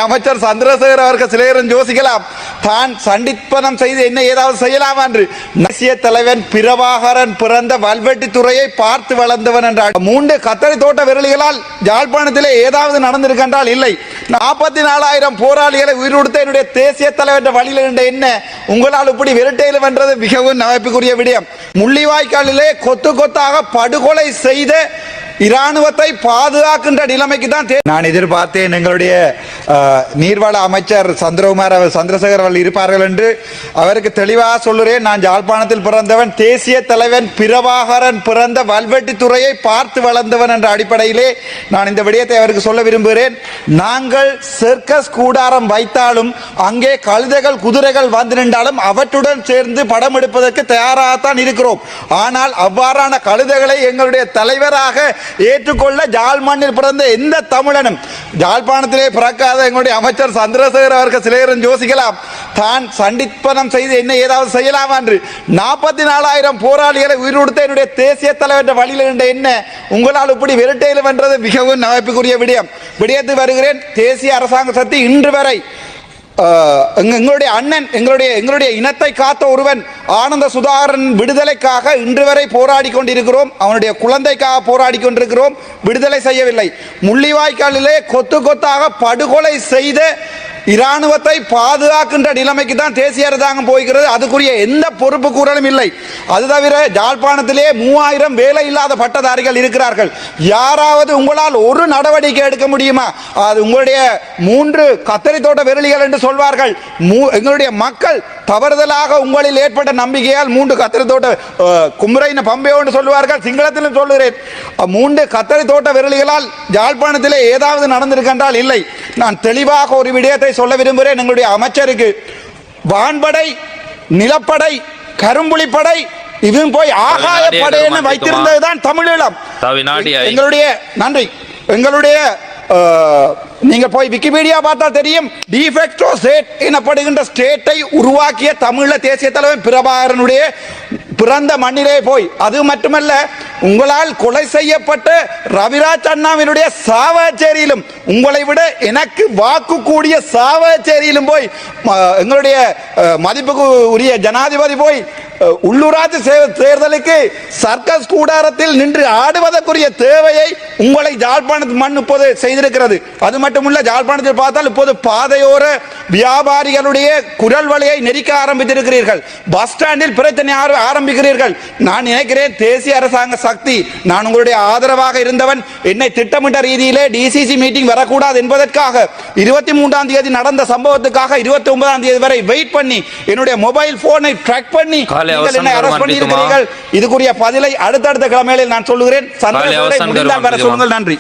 அமைச்சர் சந்திரசேகர் அவர்கள் சிலையரும் யோசிக்கலாம் தான் சண்டிப்பனம் செய்து என்ன ஏதாவது செய்யலாம் என்று. தேசிய தலைவன் பிரபாகரன் பிறந்த வல்வெட்டித்துறையை பார்த்து வளர்ந்தவன் என்றார். 3 கத்தரி தோட்ட விரலிகளால் யாழ்ப்பாணத்திலே ஏதாவது நடந்திருக்கின்றால் இல்லை. 44,000 போராளிகளை உயிரோடுத்த என்னுடைய தேசிய தலைவர் வழியில் என்ன உங்களால் இப்படி விரட்டையில் வென்றது மிகவும் நகைப்புக்குரிய விடயம். முள்ளிவாய்க்காலிலே கொத்து கொத்தாக படுகொலை செய்த இராணுவத்தை பாதுகாக்கின்ற நிலைமைக்கு தான் நான் எதிர்பார்த்தேன். எங்களுடைய நீர்வள அமைச்சர் சந்திரசேகர் அவர்கள் இருப்பார்கள் என்று அவருக்கு தெளிவாக சொல்லுறேன். நான் யாழ்ப்பாணத்தில் பிறந்தவன், தேசிய தலைவன் பிரபாகரன் பிறந்த வல்வெட்டித்துறையை பார்த்து வளர்ந்தவன் என்ற அடிப்படையிலே நான் இந்த விடயத்தை அவருக்கு சொல்ல விரும்புகிறேன். நாங்கள் சர்க்கஸ் கூடாரம் வைத்தாலும் அங்கே கழுதைகள் குதிரைகள் வந்து நின்றாலும் அவற்றுடன் சேர்ந்து படம் எடுப்பதற்கு தயாராகத்தான் இருக்கிறோம். ஆனால் அவ்வாறான கழுதைகளை எங்களுடைய தலைவராக ஏற்றுக்கொள்ள யாழ் மண்ணில் பிறந்த எந்த தமிழனும், யாழ்ப்பாணத்திலே பிறக்காத எங்களுடைய அமைச்சர் சந்திரசேகர் அவர்கள் சிலையரும் யோசிக்கலாம் தான் சண்டிப்பனம் செய்து என்ன ஏதாவது செய்யலாம் என்று. 44,000 போராளிகளை உயிரோடுத்த என்னுடைய தேசிய தலைவர் வழியில் என்ன உங்களால் இப்படி விரட்டையில் வென்றது மிகவும் நகைப்புக்குரிய விடயத்துக்கு வருகிறேன். தேசிய அரசாங்க சக்தி இன்று வரை எங்களுடைய அண்ணன் எங்களுடைய இனத்தை காத்த ஒருவன் ஆனந்த சுதாகரன் விடுதலைக்காக இன்று வரை போராடி கொண்டிருக்கிறோம். அவனுடைய குழந்தைக்காக போராடி கொண்டிருக்கிறோம். விடுதலை செய்யவில்லை. முள்ளிவாய்க்காலிலே கொத்து கொத்தாக படுகொலை செய்த இராணுவத்தை பாதுகாக்கின்ற நிலைமைக்கு தான் தேசிய அரசாங்கம் போகிறது. அதுக்குரிய எந்த பொறுப்பு கூறலும் இல்லை. அது தவிர யாழ்ப்பாணத்திலே 3000 வேலை இல்லாத பட்டதாரிகள் இருக்கிறார்கள். யாராவது உங்களால் ஒரு நடவடிக்கை எடுக்க முடியுமா? அது உங்களுடைய 3 கத்தரி தோட்ட விரலிகள் என்று சொல்வார்கள். எங்களுடைய மக்கள் தவறுதலாக உங்களில் ஏற்பட்ட நம்பிக்கையால் 3 கத்தரி தோட்ட குமரைன பம்பையோ என்று சொல்வார்கள். சிங்களத்திலும் சொல்லுகிறேன். 3 கத்தரி தோட்ட விரலிகளால் யாழ்ப்பாணத்திலே ஏதாவது நடந்திருக்கின்றால் இல்லை. நான் தெளிவாக ஒரு விடயத்தை சொல்ல விரும்புகிறேன். எங்களுடைய அமைச்சருக்கு வான்படை, நிலப்படை, கரும்புலிப்படை இதுவும் போய் ஆகாய படைன்னு வைத்திருந்ததுதான் தமிழீழம். எங்களுடைய நீங்க போய் விக்கிபீடியா பார்த்தா தெரியும். டிஃபெக்டோ ஸ்டேட் எனப்படுகின்ற ஸ்டேட்டை உருவாக்கிய தமிழ தேசிய தலைவர் பிரபாகரனுடைய பிறந்த மண்ணிலே போய், அது மட்டுமல்ல உங்களால் கொலை செய்யப்பட்ட ரவிராஜ் அண்ணாவினுடைய சாவச்சேரியிலும், உங்களை விட எனக்கு வாக்கு கூடிய சாவச்சேரியிலும் போய் எங்களுடைய மதிப்புக்கு உரிய ஜனாதிபதி போய் உள்ளூராட்சி தேர்தலுக்கு சர்க்கஸ் கூடாரத்தில் நின்று ஆடுவதற்குரிய தேவையை உங்களை யாழ்ப்பாணத்து மண் இப்போது செய்திருக்கிறது. அது மட்டுமல்ல, யாழ்ப்பாணத்தில் பார்த்தால் இப்போது பாதையோர வியாபாரிகளுடைய குரல் வலையை நெரிக்க ஆரம்பித்திருக்கிறீர்கள். பஸ் ஸ்டாண்டில் பிரச்சனை ஆரம்பிக்கிறீர்கள். நான் நினைக்கிறேன் தேசிய அரசாங்க சக்தி, நான் உங்களுடைய ஆதரவாக இருந்தவன், என்னை திட்டமிட்ட ரீதியிலே டிசிசி மீட்டிங் வரக்கூடாது என்பதற்காக 23ஆம் தேதி நடந்த சம்பவத்துக்காக 29ஆம் தேதி வரை வெயிட் பண்ணி என்னுடைய மொபைல் போனை ட்ராக் பண்ணி இதுக்குரிய பதிலை அடுத்தடுத்த கிழமைகளில் நான் சொல்லுகிறேன். சந்திரசேகரை முடிந்தால் வர சொல்லுங்கள். நன்றி.